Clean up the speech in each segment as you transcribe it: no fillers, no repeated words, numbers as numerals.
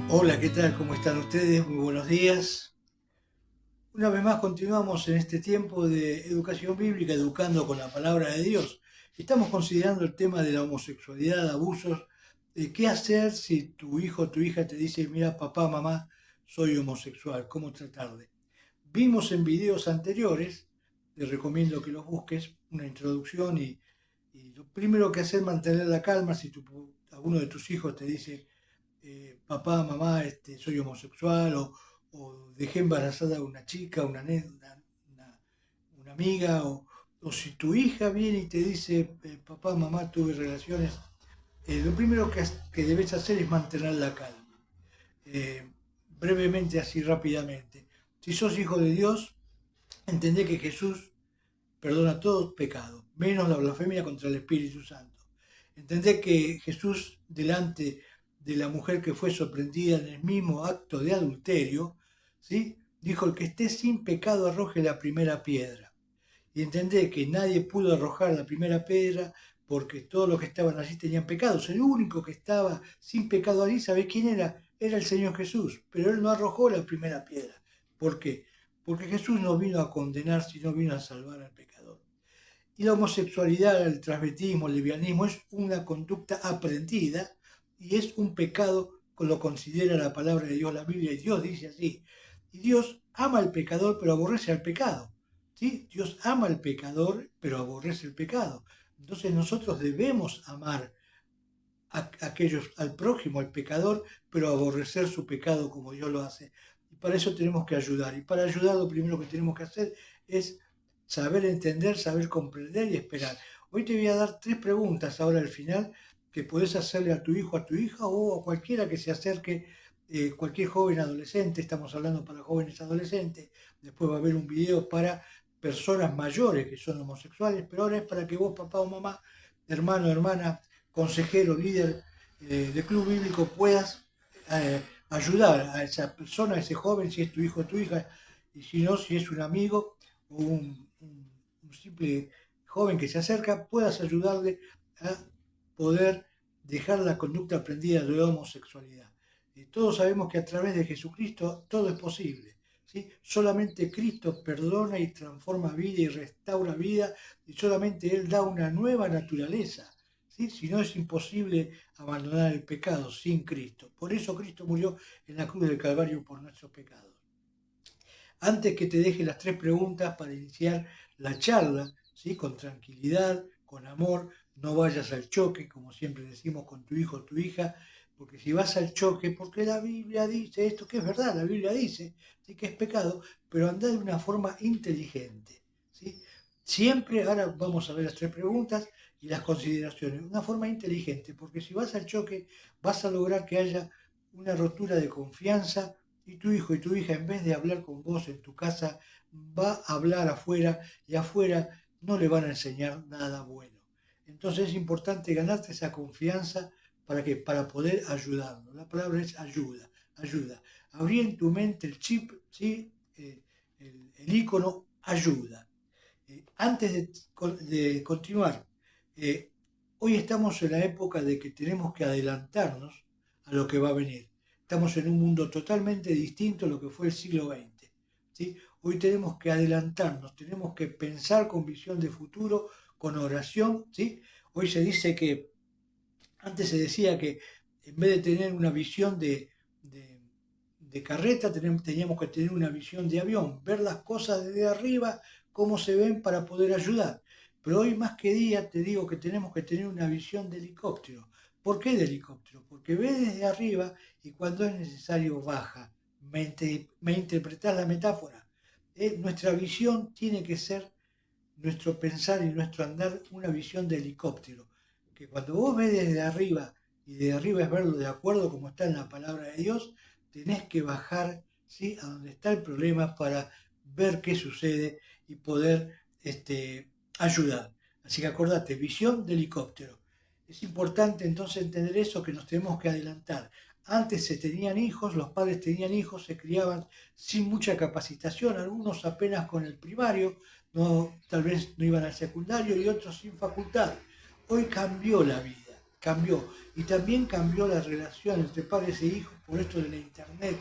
Hola, ¿qué tal? ¿Cómo están ustedes? Muy buenos días. Una vez más continuamos en este tiempo de educación bíblica, educando con la palabra de Dios. Estamos considerando el tema de la homosexualidad, abusos, de qué hacer si tu hijo o tu hija te dice, mira, papá, mamá, soy homosexual, cómo tratarle. Vimos en videos anteriores, te recomiendo que los busques, una introducción y lo primero que hacer es mantener la calma si alguno de tus hijos te dice, papá, mamá, soy homosexual o dejé embarazada a una chica, una amiga, o si tu hija viene y te dice, papá, mamá, tuve relaciones, lo primero que debes hacer es mantener la calma. Eh, Brevemente, así rápidamente. Si sos hijo de Dios, entendé que Jesús perdona todo pecado, menos la blasfemia contra el Espíritu Santo. Entendé que Jesús, delante de la mujer que fue sorprendida en el mismo acto de adulterio, ¿sí? Dijo, el que esté sin pecado arroje la primera piedra. Y entendé que nadie pudo arrojar la primera piedra porque todos los que estaban allí tenían pecados. El único que estaba sin pecado allí, ¿sabés quién era? Era el Señor Jesús. Pero Él no arrojó la primera piedra. ¿Por qué? Porque Jesús no vino a condenar, sino vino a salvar al pecador. Y la homosexualidad, el transvestismo, el lesbianismo es una conducta aprendida y es un pecado, lo considera la palabra de Dios, la Biblia, y Dios dice así. Y Dios ama al pecador, pero aborrece al pecado. ¿Sí? Dios ama al pecador, pero aborrece el pecado. Entonces nosotros debemos amar a aquellos, al prójimo, al pecador, pero aborrecer su pecado como Dios lo hace. Y para eso tenemos que ayudar. Y para ayudar lo primero que tenemos que hacer es saber entender, saber comprender y esperar. Hoy te voy a dar tres preguntas ahora al final que puedes hacerle a tu hijo, a tu hija o a cualquiera que se acerque, cualquier joven adolescente, estamos hablando para jóvenes adolescentes, después va a haber un video para personas mayores que son homosexuales, pero ahora es para que vos, papá o mamá, hermano, hermana, consejero, líder de club bíblico, puedas ayudar a esa persona, a ese joven, si es tu hijo o tu hija, y si no, si es un amigo o un simple joven que se acerca, puedas ayudarle a poder dejar la conducta aprendida de la homosexualidad. Todos sabemos que a través de Jesucristo todo es posible. ¿Sí? Solamente Cristo perdona y transforma vida y restaura vida y solamente Él da una nueva naturaleza. ¿Sí? Si no es imposible abandonar el pecado sin Cristo. Por eso Cristo murió en la cruz del Calvario por nuestros pecados. Antes que te deje las tres preguntas para iniciar la charla, ¿sí? Con tranquilidad, con amor, no vayas al choque, como siempre decimos con tu hijo o tu hija, porque si vas al choque, porque la Biblia dice esto, que es verdad, la Biblia dice, sí que es pecado, pero anda de una forma inteligente. ¿Sí? Siempre, ahora vamos a ver las tres preguntas y las consideraciones, una forma inteligente, porque si vas al choque vas a lograr que haya una rotura de confianza y tu hijo y tu hija, en vez de hablar con vos en tu casa, va a hablar afuera y afuera no le van a enseñar nada bueno. Entonces es importante ganarte esa confianza para que para poder ayudarlo. La palabra es ayuda, ayuda. Abrí en tu mente el chip, ¿sí? El icono ayuda. Antes de continuar, eh, hoy estamos en la época de que tenemos que adelantarnos a lo que va a venir. Estamos en un mundo totalmente distinto a lo que fue el siglo XX. ¿Sí? Hoy tenemos que adelantarnos, tenemos que pensar con visión de futuro, con oración. ¿Sí? Hoy se dice que, antes se decía que en vez de tener una visión de carreta, teníamos que tener una visión de avión, ver las cosas desde arriba, cómo se ven para poder ayudar. Pero hoy más que día te digo que tenemos que tener una visión de helicóptero. ¿Por qué de helicóptero? Porque ve desde arriba y cuando es necesario baja. Me interpretás la metáfora. Nuestra visión tiene que ser nuestro pensar y nuestro andar una visión de helicóptero. Que cuando vos ves desde arriba, y de arriba es verlo de acuerdo como está en la palabra de Dios, tenés que bajar, ¿sí? A donde está el problema para ver qué sucede y poder ayudar. Así que acordate, visión de helicóptero. Es importante entonces entender eso, que nos tenemos que adelantar. Antes se tenían hijos, los padres tenían hijos, se criaban sin mucha capacitación, algunos apenas con el primario, no, tal vez no iban al secundario y otros sin facultad. Hoy cambió la vida. cambió. Y también cambió la relación entre padres e hijos por esto de la internet,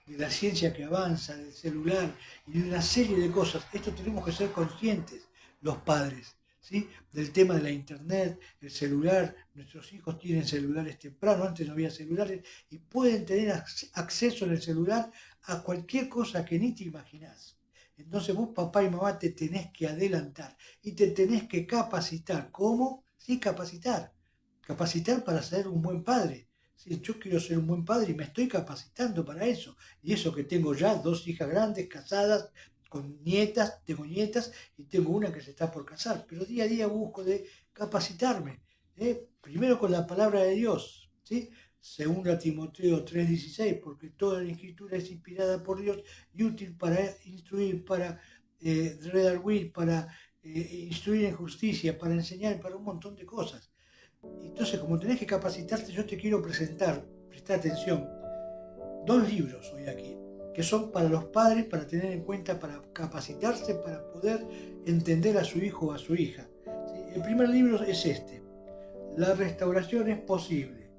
de la ciencia que avanza, del celular y de una serie de cosas. Esto tenemos que ser conscientes, los padres, ¿sí? Del tema de la internet, el celular. Nuestros hijos tienen celulares temprano, antes no había celulares, y pueden tener acceso en el celular a cualquier cosa que ni te imaginás. Entonces vos, papá y mamá, te tenés que adelantar y te tenés que capacitar. ¿Cómo? Sí, capacitar. Capacitar para ser un buen padre. Sí, yo quiero ser un buen padre y me estoy capacitando para eso. Y eso que tengo ya dos hijas grandes, casadas, con nietas, tengo nietas y tengo una que se está por casar. Pero día a día busco de capacitarme. Primero con la palabra de Dios, ¿sí? Segunda Timoteo 3:16, porque toda la escritura es inspirada por Dios y útil para instruir, para redarguir, para instruir en justicia, para enseñar, para un montón de cosas. Entonces, como tenés que capacitarte, yo te quiero presentar, presta atención, dos libros hoy aquí, que son para los padres, para tener en cuenta, para capacitarse, para poder entender a su hijo o a su hija. ¿Sí? El primer libro es este, La restauración es posible.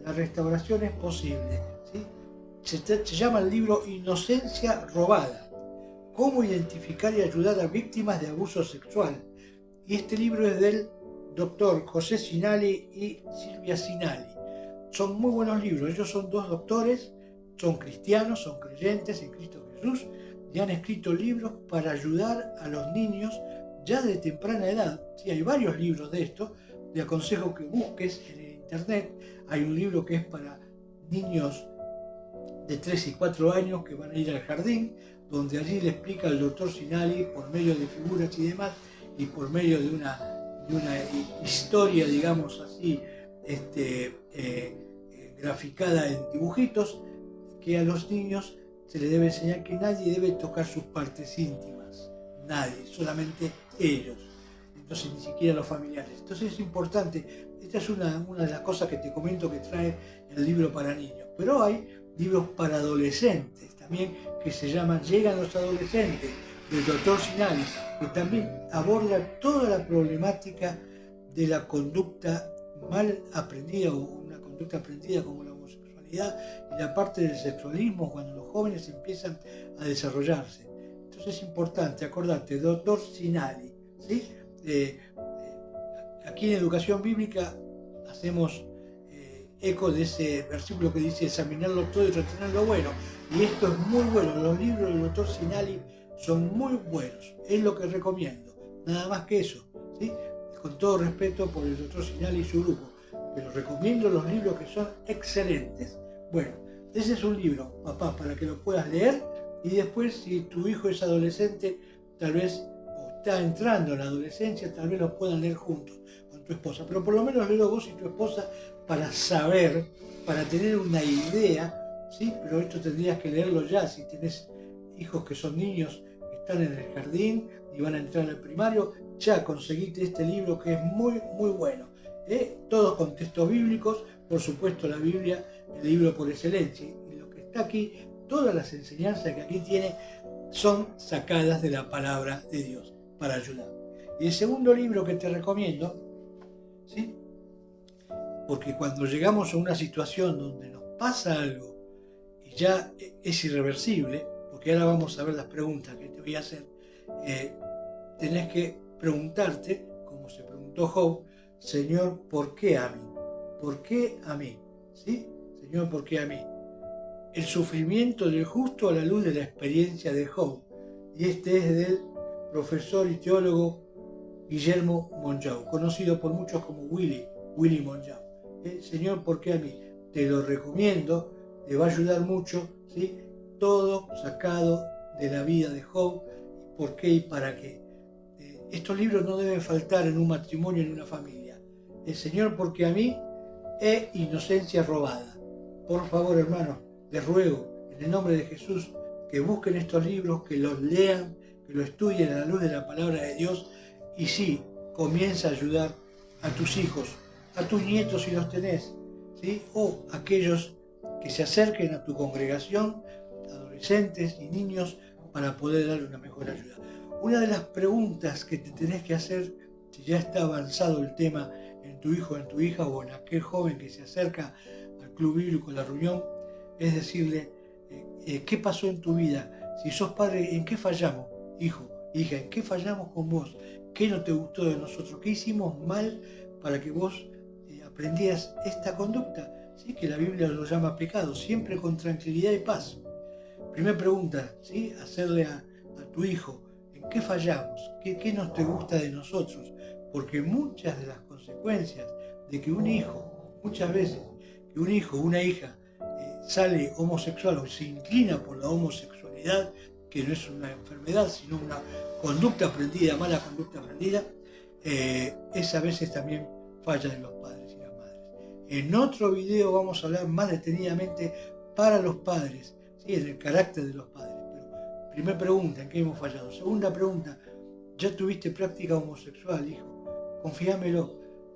La restauración es posible. ¿Sí? Se llama el libro Inocencia robada. Cómo identificar y ayudar a víctimas de abuso sexual. Y este libro es del doctor José Sinali y Silvia Sinali. Son muy buenos libros. Ellos son dos doctores, son cristianos, son creyentes en Cristo Jesús y han escrito libros para ayudar a los niños ya de temprana edad. Sí, hay varios libros de esto. Te aconsejo que busques en el internet. Hay un libro que es para niños de 3 y 4 años que van a ir al jardín, donde allí le explica el doctor Sinali por medio de figuras y demás, y por medio de una historia, digamos así, graficada en dibujitos, que a los niños se les debe enseñar que nadie debe tocar sus partes íntimas, nadie, solamente ellos. Entonces ni siquiera los familiares. Entonces es importante, esta es una de las cosas que te comento que trae el libro para niños. Pero hay libros para adolescentes también que se llaman Llegan los adolescentes, del doctor Sinali, que también aborda toda la problemática de la conducta mal aprendida o una conducta aprendida como la homosexualidad y la parte del sexualismo cuando los jóvenes empiezan a desarrollarse. Entonces es importante, acordate, doctor Sinali, ¿sí? Aquí en Educación Bíblica hacemos eco de ese versículo que dice examinarlo todo y retener lo bueno. Y esto es muy bueno. Los libros del doctor Sinali son muy buenos. Es lo que recomiendo. Nada más que eso. ¿Sí? Con todo respeto por el doctor Sinali y su grupo. Pero recomiendo los libros que son excelentes. Bueno, ese es un libro, papá, para que lo puedas leer. Y después, si tu hijo es adolescente, tal vez, o está entrando en la adolescencia, tal vez los puedan leer juntos con tu esposa. Pero por lo menos léelo vos y tu esposa para saber, para tener una idea, ¿sí? Pero esto tendrías que leerlo ya, si tenés hijos que son niños, que están en el jardín y van a entrar al primario, ya conseguiste este libro que es muy, muy bueno. Todos con textos bíblicos, por supuesto la Biblia, el libro por excelencia. Y lo que está aquí, todas las enseñanzas que aquí tiene, son sacadas de la palabra de Dios para ayudar. Y el segundo libro que te recomiendo, ¿sí? Porque cuando llegamos a una situación donde nos pasa algo y ya es irreversible, porque ahora vamos a ver las preguntas que te voy a hacer, tenés que preguntarte, como se preguntó Job, Señor, ¿por qué a mí? ¿Por qué a mí? ¿Sí? Señor, ¿por qué a mí? El sufrimiento del justo a la luz de la experiencia de Job. Y este es del profesor y teólogo Guillermo Monjau, conocido por muchos como Willy Monjau. Señor, ¿por qué a mí? Te lo recomiendo, te va a ayudar mucho, ¿sí? Todo sacado de la vida de Job, por qué y para qué. Estos libros no deben faltar en un matrimonio, en una familia. El Señor, ¿por qué a mí? E Inocencia robada. Por favor, hermanos, les ruego, en el nombre de Jesús, que busquen estos libros, que los lean, que los estudien a la luz de la palabra de Dios y sí, comienza a ayudar a tus hijos, a tus nietos si los tenés, ¿sí? O aquellos que se acerquen a tu congregación, adolescentes y niños, para poder darle una mejor ayuda. Una de las preguntas que te tenés que hacer, si ya está avanzado el tema en tu hijo, en tu hija o en aquel joven que se acerca al club bíblico, a la reunión, es decirle, ¿qué pasó en tu vida? Si sos padre, ¿en qué fallamos, hijo, hija? ¿En qué fallamos con vos? ¿Qué no te gustó de nosotros? ¿Qué hicimos mal para que vos aprendieras esta conducta? ¿Sí? Que la Biblia lo llama pecado, siempre con tranquilidad y paz. Primera pregunta, ¿sí? Hacerle a tu hijo, ¿en qué fallamos? ¿Qué no te gusta de nosotros? Porque muchas de las consecuencias de que un hijo, muchas veces, que un hijo o una hija sale homosexual o se inclina por la homosexualidad, que no es una enfermedad, sino una conducta aprendida, mala conducta aprendida, es a veces también falla de los padres y las madres. En otro video vamos a hablar más detenidamente para los padres, ¿sí? En el carácter de los padres. Pero primera pregunta, ¿en qué hemos fallado? Segunda pregunta, ¿ya tuviste práctica homosexual, hijo? Confíamelo,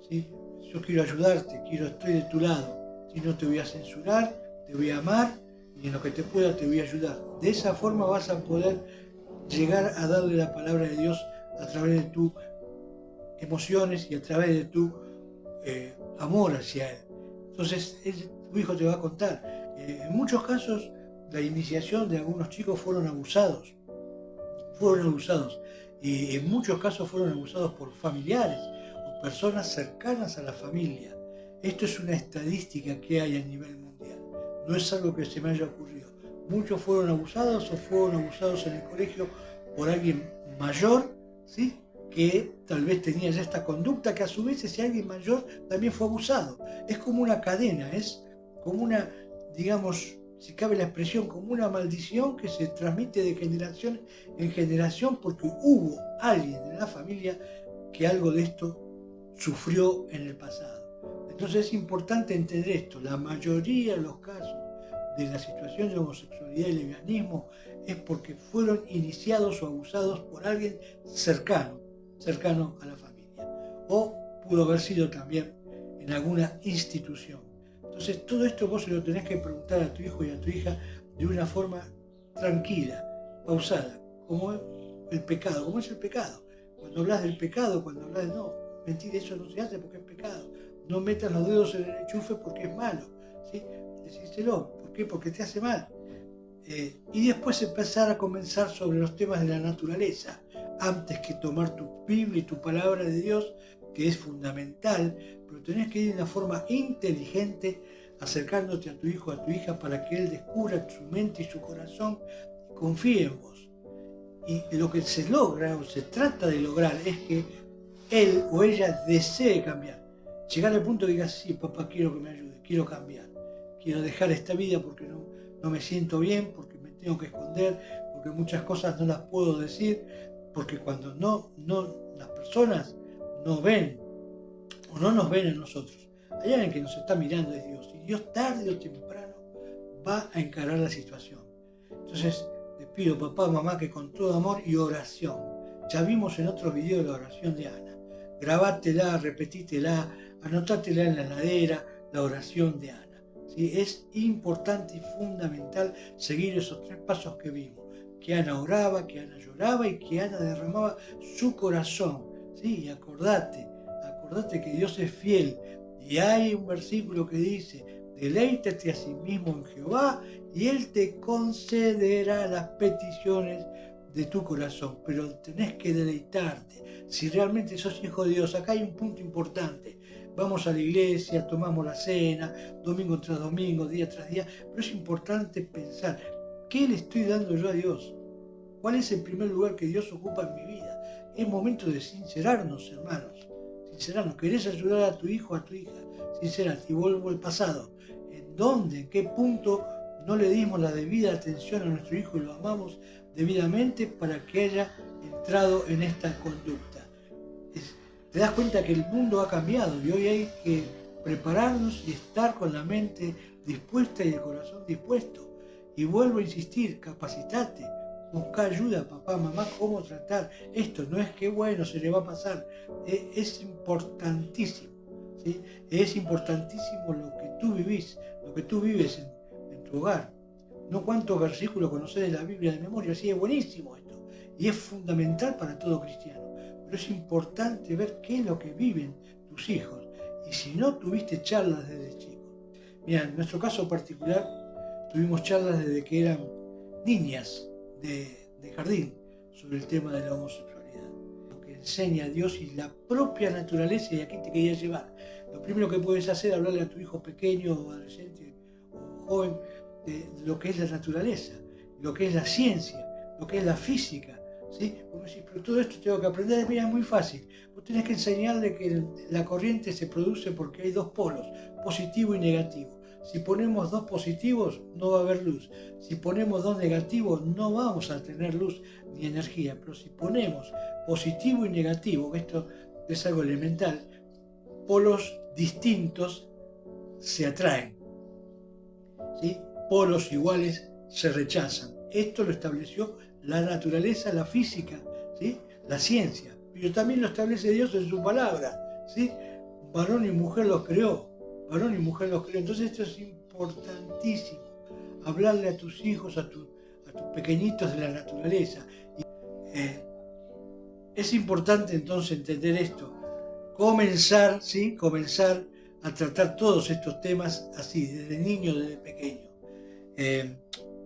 ¿sí? Yo quiero ayudarte, estoy de tu lado. Si no te voy a censurar, te voy a amar y en lo que te pueda te voy a ayudar. De esa forma vas a poder llegar a darle la palabra de Dios a través de tus emociones y a través de tu amor hacia Él. Entonces tu hijo te va a contar. En muchos casos la iniciación de algunos chicos fueron abusados y en muchos casos fueron abusados por familiares o personas cercanas a la familia. Esto es una estadística que hay a nivel mundial, no es algo que se me haya ocurrido. Muchos fueron abusados o fueron abusados en el colegio por alguien mayor, ¿sí? Que tal vez tenía ya esta conducta, que a su vez ese alguien mayor también fue abusado. Es como una cadena, es como una, digamos, si cabe la expresión, como una maldición que se transmite de generación en generación porque hubo alguien en la familia que algo de esto sufrió en el pasado. Entonces es importante entender esto. La mayoría de los casos de la situación de homosexualidad y lesbianismo es porque fueron iniciados o abusados por alguien cercano a la familia, o pudo haber sido también en alguna institución. Entonces todo esto vos se lo tenés que preguntar a tu hijo y a tu hija de una forma tranquila, pausada, como el pecado. ¿Cómo es el pecado? Cuando hablas del pecado, cuando hablas de no, mentira, eso no se hace porque es pecado. No metas los dedos en el enchufe porque es malo, ¿sí? Decíselo, ¿por qué? Porque te hace mal. Y después empezar a comenzar sobre los temas de la naturaleza, antes que tomar tu Biblia y tu palabra de Dios, que es fundamental, pero tenés que ir de una forma inteligente, acercándote a tu hijo, a tu hija, para que él descubra su mente y su corazón y confíe en vos. Y lo que se logra o se trata de lograr es que él o ella desee cambiar. Llegar al punto de que digas, sí, papá, quiero que me ayude, quiero cambiar, quiero dejar esta vida porque no me siento bien, porque me tengo que esconder, porque muchas cosas no las puedo decir, porque cuando las personas no ven o no nos ven a nosotros, hay alguien que nos está mirando, es Dios, y Dios tarde o temprano va a encarar la situación. Entonces les pido, papá, mamá, que con todo amor y oración, ya vimos en otros videos la oración de Ana, grabátela, repetítela, anotátela en la heladera, la oración de Ana. ¿Sí? Es importante y fundamental seguir esos 3 pasos que vimos, que Ana oraba, que Ana lloraba y que Ana derramaba su corazón. ¿Sí? Y acordate que Dios es fiel. Y hay un versículo que dice, deleítate a sí mismo en Jehová y Él te concederá las peticiones de tu corazón. Pero tenés que deleitarte. Si realmente sos hijo de Dios, acá hay un punto importante. Vamos a la iglesia, tomamos la cena, domingo tras domingo, día tras día, pero es importante pensar, ¿qué le estoy dando yo a Dios? ¿Cuál es el primer lugar que Dios ocupa en mi vida? Es momento de sincerarnos, hermanos. Sincerarnos. ¿Querés ayudar a tu hijo, a tu hija? Sincerate. Y vuelvo al pasado. ¿En dónde, en qué punto no le dimos la debida atención a nuestro hijo y lo amamos debidamente para que haya entrado en esta conducta? Te das cuenta que el mundo ha cambiado y hoy hay que prepararnos y estar con la mente dispuesta y el corazón dispuesto. Y vuelvo a insistir, capacitate, busca ayuda, papá, mamá, cómo tratar esto. No es que bueno, se le va a pasar, es importantísimo, ¿sí? Es importantísimo lo que tú vivís, lo que tú vives en tu hogar. No cuántos versículos conocés de la Biblia de memoria, sí, es buenísimo esto y es fundamental para todo cristiano. Pero es importante ver qué es lo que viven tus hijos y si no tuviste charlas desde chico. Mira, en nuestro caso particular tuvimos charlas desde que eran niñas de jardín sobre el tema de la homosexualidad, lo que enseña Dios y la propia naturaleza, y aquí te quería llevar. Lo primero que puedes hacer es hablarle a tu hijo pequeño o adolescente o joven de lo que es la naturaleza, lo que es la ciencia, lo que es la física, ¿sí? Vos me decís, pero todo esto tengo que aprender. Mira, es muy fácil. Vos tenés que enseñarle que la corriente se produce porque hay dos polos, positivo y negativo. Si ponemos dos positivos, no va a haber luz. Si ponemos dos negativos, no vamos a tener luz ni energía. Pero si ponemos positivo y negativo, que esto es algo elemental, polos distintos se atraen, ¿sí? Polos iguales se rechazan. Esto lo estableció la naturaleza, la física, ¿sí? La ciencia. Pero también lo establece Dios en su palabra, ¿sí? Varón y mujer los creó. Varón y mujer los creó. Entonces esto es importantísimo. Hablarle a tus hijos, a tus pequeñitos de la naturaleza. Es importante entonces entender esto. Comenzar, ¿sí? Comenzar a tratar todos estos temas así, desde niño, desde pequeño.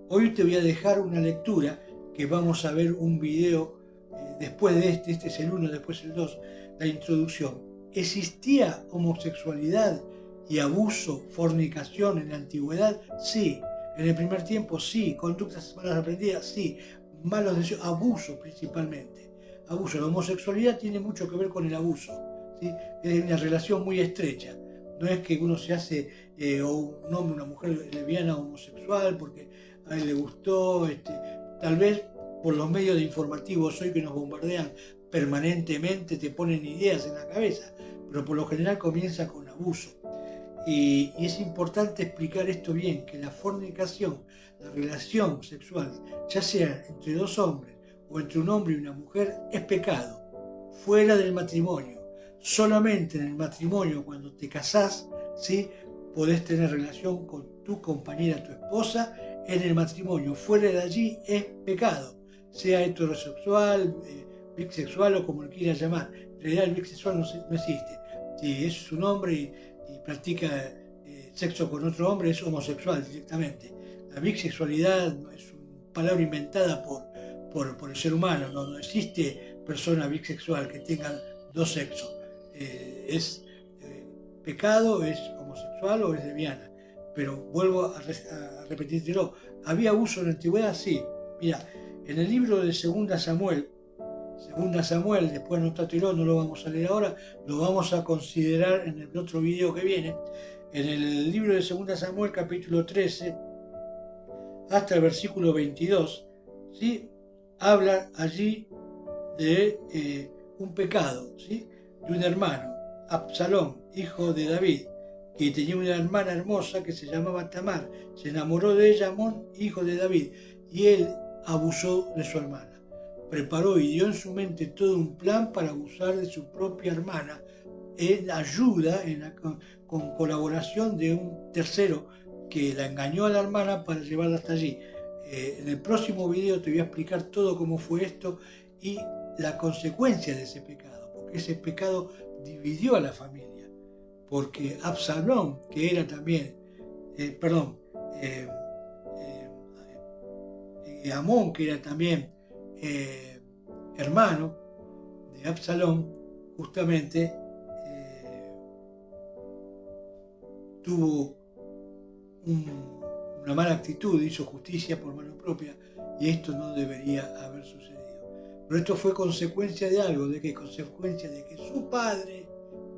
Hoy te voy a dejar una lectura que vamos a ver un video después de este es el 1, después el 2, la introducción. ¿Existía homosexualidad y abuso, fornicación en la antigüedad? Sí. En el primer tiempo, sí. Conductas malas aprendidas, sí. Malos deseos, abuso principalmente. Abuso. La homosexualidad tiene mucho que ver con el abuso, ¿sí? Es una relación muy estrecha. No es que uno se hace, o un hombre, una mujer lesbiana homosexual, porque a él le gustó, tal vez por los medios de informativos hoy que nos bombardean permanentemente, te ponen ideas en la cabeza, pero por lo general comienza con abuso. Y es importante explicar esto bien, que la fornicación, la relación sexual, ya sea entre dos hombres o entre un hombre y una mujer, es pecado, fuera del matrimonio. Solamente en el matrimonio, cuando te casás, ¿sí? Podés tener relación con tu compañera, tu esposa, en el matrimonio. Fuera de allí es pecado, sea heterosexual, bisexual o como lo quieras llamar. En realidad el bisexual no existe. Si es un hombre y practica sexo con otro hombre, es homosexual directamente. La bisexualidad es una palabra inventada por el ser humano. No existe persona bisexual que tenga dos sexos. Es pecado, es homosexual o es lesbiana. Pero vuelvo a repetírtelo. ¿Había abuso en la antigüedad? Sí. Mira, en el libro de Segunda Samuel, después anótatelo, no lo vamos a leer ahora, lo vamos a considerar en el otro video que viene. En el libro de Segunda Samuel, capítulo 13, hasta el versículo 22, ¿sí? Habla allí de un pecado, ¿sí? De un hermano, Absalón, hijo de David, que tenía una hermana hermosa que se llamaba Tamar. Se enamoró de ella Amón, hijo de David, y él abusó de su hermana. Preparó y dio en su mente todo un plan para abusar de su propia hermana, en ayuda, con colaboración de un tercero que la engañó a la hermana para llevarla hasta allí. En el próximo video te voy a explicar todo cómo fue esto y la consecuencia de ese pecado, porque ese pecado dividió a la familia, porque Absalón, que era también, Amón, que era también hermano de Absalón, justamente tuvo una mala actitud, hizo justicia por mano propia, y esto no debería haber sucedido. Pero esto fue consecuencia de algo, ¿de qué? Consecuencia de que su padre,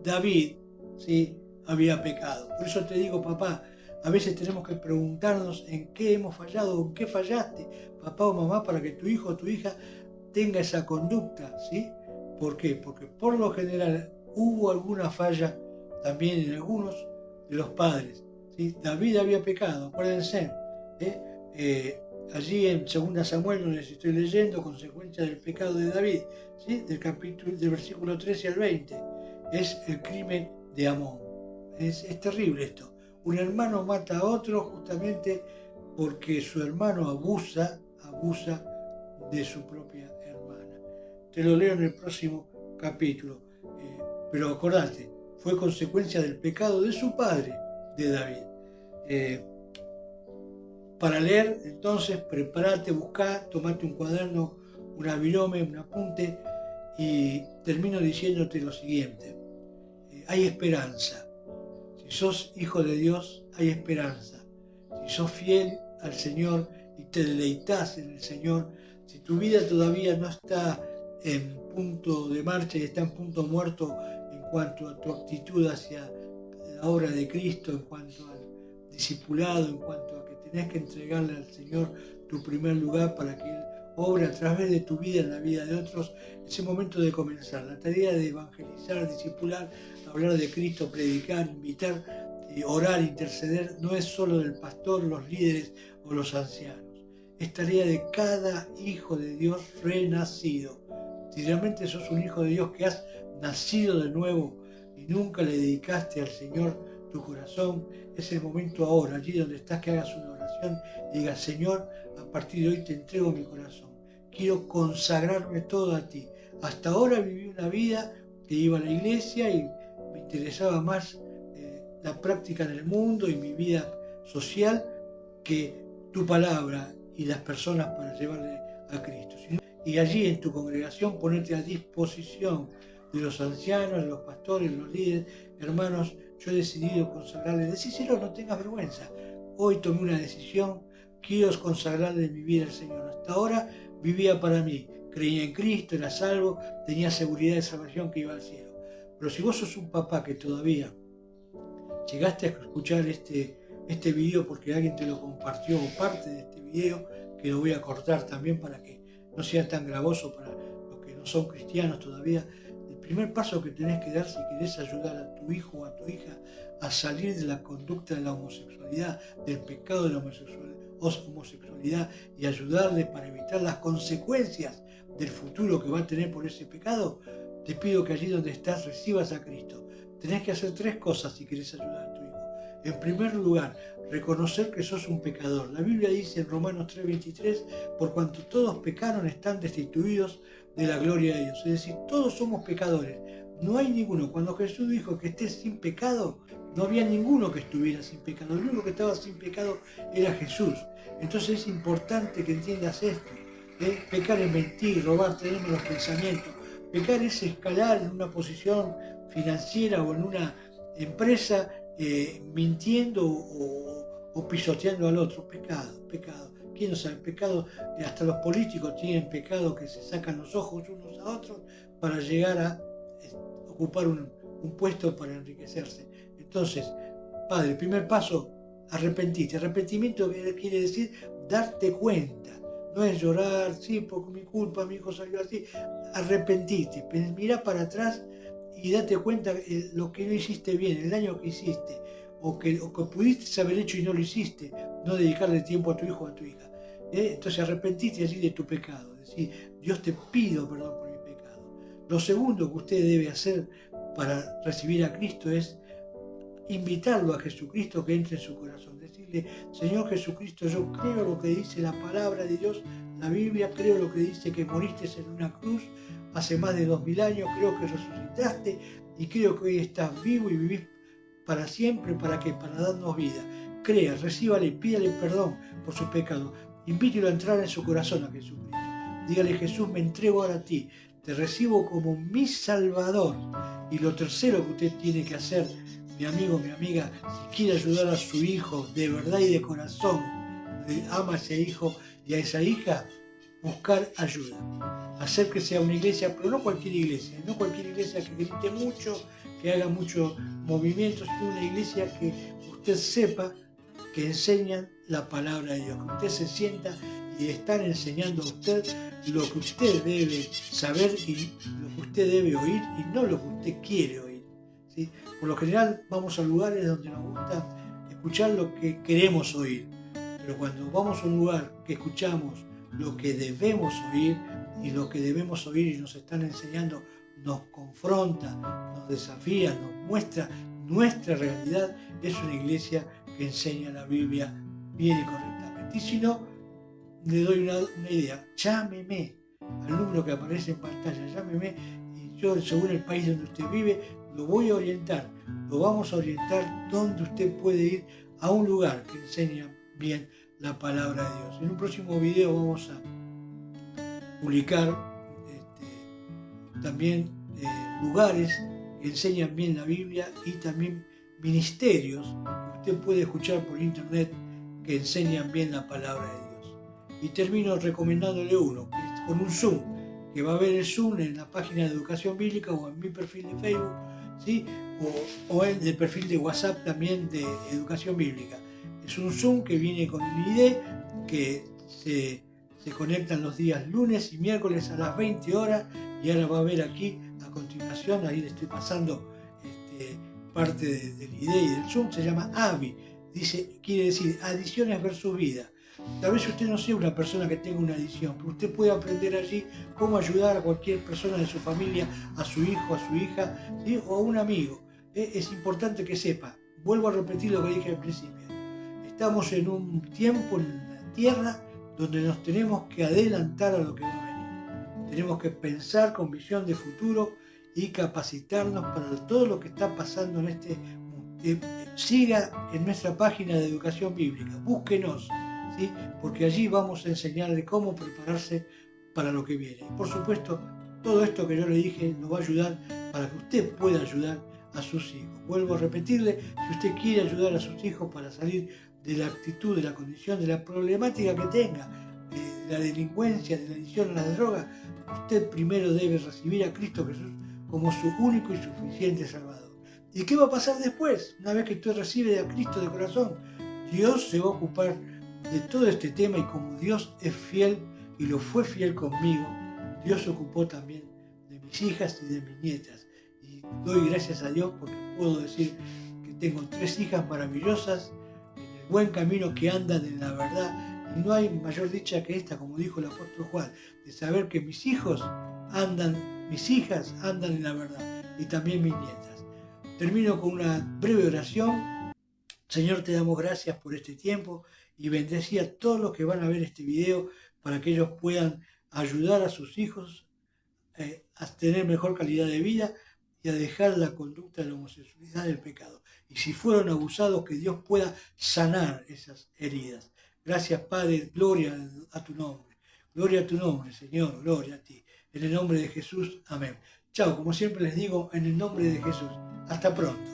David, ¿sí? Había pecado. Por eso te digo, papá, a veces tenemos que preguntarnos en qué hemos fallado, en qué fallaste, papá o mamá, para que tu hijo o tu hija tenga esa conducta, ¿sí? ¿Por qué? Porque por lo general hubo alguna falla también en algunos de los padres, ¿sí? David había pecado, acuérdense, allí en 2 Samuel, donde les estoy leyendo, consecuencia del pecado de David, ¿sí? Del versículo 13 al 20, es el crimen de Amón. Es terrible esto. Un hermano mata a otro justamente porque su hermano abusa de su propia hermana. Te lo leo en el próximo capítulo. Pero acordate, fue consecuencia del pecado de su padre, de David. Para leer, entonces, prepárate, buscá, tomate un cuaderno, una virome, un apunte, y termino diciéndote lo siguiente. Hay esperanza. Si sos hijo de Dios, hay esperanza. Si sos fiel al Señor y te deleitas en el Señor, si tu vida todavía no está en punto de marcha y está en punto muerto en cuanto a tu actitud hacia la obra de Cristo, en cuanto al discipulado, en cuanto a que tenés que entregarle al Señor tu primer lugar para que Él obre a través de tu vida en la vida de otros, es el momento de comenzar. La tarea de evangelizar, discipular, hablar de Cristo, predicar, invitar, orar, interceder, no es solo del pastor, los líderes o los ancianos. Es tarea de cada hijo de Dios renacido. Si realmente sos un hijo de Dios que has nacido de nuevo y nunca le dedicaste al Señor tu corazón, es el momento ahora, allí donde estás, que hagas una oración y digas: Señor, a partir de hoy te entrego mi corazón. Quiero consagrarme todo a ti. Hasta ahora viví una vida que iba a la iglesia y me interesaba más la práctica en el mundo y mi vida social que tu palabra y las personas para llevarle a Cristo. Y allí en tu congregación ponerte a disposición de los ancianos, de los pastores, los líderes. Hermanos, yo he decidido consagrarle. Decíselo, no tengas vergüenza. Hoy tomé una decisión, quiero consagrarle mi vida al Señor. Hasta ahora vivía para mí, creía en Cristo, era salvo, tenía seguridad de salvación, que iba al cielo. Pero si vos sos un papá que todavía llegaste a escuchar este video porque alguien te lo compartió, o parte de este video, que lo voy a cortar también para que no sea tan gravoso para los que no son cristianos todavía. El primer paso que tenés que dar si querés ayudar a tu hijo o a tu hija a salir de la conducta de la homosexualidad, del pecado de la homosexualidad, y ayudarle para evitar las consecuencias del futuro que va a tener por ese pecado, te pido que allí donde estás recibas a Cristo. Tenés que hacer 3 cosas si querés ayudar a tu hijo. En primer lugar, reconocer que sos un pecador. La Biblia dice en Romanos 3:23, por cuanto todos pecaron están destituidos de la gloria de Dios. Es decir, todos somos pecadores. No hay ninguno. Cuando Jesús dijo que estés sin pecado, no había ninguno que estuviera sin pecado. El único que estaba sin pecado era Jesús. Entonces es importante que entiendas esto. Pecar es mentir, robar, tener malos pensamientos. Pecar es escalar en una posición financiera o en una empresa mintiendo o pisoteando al otro. Pecado. ¿Quién no sabe? Pecado, hasta los políticos tienen pecado, que se sacan los ojos unos a otros para llegar a ocupar un puesto para enriquecerse. Entonces, Padre, el primer paso, arrepentirte. Arrepentimiento quiere decir darte cuenta. No es llorar, sí, por mi culpa mi hijo salió así. Arrepentirte, mira para atrás y date cuenta lo que no hiciste bien, el daño que hiciste, o que pudiste haber hecho y no lo hiciste, no dedicarle tiempo a tu hijo o a tu hija. Entonces arrepentiste allí de tu pecado, decir: Dios, te pido perdón por mi pecado. Lo segundo que usted debe hacer para recibir a Cristo es invitarlo a Jesucristo que entre en su corazón. Decirle: Señor Jesucristo, yo creo lo que dice la palabra de Dios, la Biblia, creo lo que dice que moriste en una cruz hace más de 2000 años, creo que resucitaste y creo que hoy estás vivo y vivís para siempre. ¿Para qué? Para darnos vida. Crea, recíbale, pídale perdón por sus pecados. Invítelo a entrar en su corazón a Jesucristo. Dígale: Jesús, me entrego ahora a ti, te recibo como mi Salvador. Y lo tercero que usted tiene que hacer, mi amigo, mi amiga, si quiere ayudar a su hijo de verdad y de corazón, ama a ese hijo y a esa hija, buscar ayuda. Hacer que sea una iglesia, pero no cualquier iglesia que grite mucho, que haga mucho movimiento, sino una iglesia que usted sepa que enseñan la palabra de Dios, que usted se sienta y están enseñando a usted lo que usted debe saber y lo que usted debe oír y no lo que usted quiere oír. ¿Sí? Por lo general vamos a lugares donde nos gusta escuchar lo que queremos oír, pero cuando vamos a un lugar que escuchamos lo que debemos oír, y lo que debemos oír y nos están enseñando nos confronta, nos desafía, nos muestra nuestra realidad, es una iglesia que enseña la Biblia bien y correctamente. Y si no, le doy una idea: llámeme al número que aparece en pantalla, llámeme, y yo, según el país donde usted vive, lo voy a orientar, lo vamos a orientar donde usted puede ir a un lugar que enseña bien la palabra de Dios. En un próximo video vamos a publicar también lugares que enseñan bien la Biblia y también ministerios que usted puede escuchar por internet que enseñan bien la palabra de Dios. Y termino recomendándole uno, que es con un Zoom, que va a ver el Zoom en la página de Educación Bíblica o en mi perfil de Facebook, ¿sí? o en el perfil de WhatsApp también de Educación Bíblica. Es un Zoom que viene con un ID que se conectan los días lunes y miércoles a las 20 horas y ahora va a ver aquí a continuación, ahí le estoy pasando parte del ID y del Zoom, se llama AVI, quiere decir Adiciones versus Vida. Tal vez usted no sea una persona que tenga una adicción, pero usted puede aprender allí cómo ayudar a cualquier persona de su familia, a su hijo, a su hija, ¿sí? o a un amigo. Es importante que sepa, vuelvo a repetir lo que dije al principio, estamos en un tiempo en la tierra donde nos tenemos que adelantar a lo que va a venir. Tenemos que pensar con visión de futuro y capacitarnos para todo lo que está pasando en este mundo. Siga en nuestra página de Educación Bíblica, búsquenos, ¿sí? Porque allí vamos a enseñarle cómo prepararse para lo que viene. Y por supuesto, todo esto que yo le dije nos va a ayudar para que usted pueda ayudar a sus hijos. Vuelvo a repetirle, si usted quiere ayudar a sus hijos para salir de la actitud, de la condición, de la problemática que tenga, de la delincuencia, de la adicción a las drogas, usted primero debe recibir a Cristo Jesús como su único y suficiente Salvador. ¿Y qué va a pasar después? Una vez que usted recibe a Cristo de corazón, Dios se va a ocupar de todo este tema y como Dios es fiel y lo fue fiel conmigo, Dios se ocupó también de mis hijas y de mis nietas. Y doy gracias a Dios porque puedo decir que tengo 3 hijas maravillosas en el buen camino que andan en la verdad. Y no hay mayor dicha que esta, como dijo el apóstol Juan, de saber que mis hijas andan en la verdad y también mis nietas. Termino con una breve oración. Señor, te damos gracias por este tiempo y bendecí a todos los que van a ver este video para que ellos puedan ayudar a sus hijos a tener mejor calidad de vida y a dejar la conducta de la homosexualidad del pecado. Y si fueron abusados, que Dios pueda sanar esas heridas. Gracias, Padre, gloria a tu nombre. Gloria a tu nombre, Señor, gloria a ti. En el nombre de Jesús, amén. Chao, como siempre les digo, en el nombre de Jesús. Hasta pronto.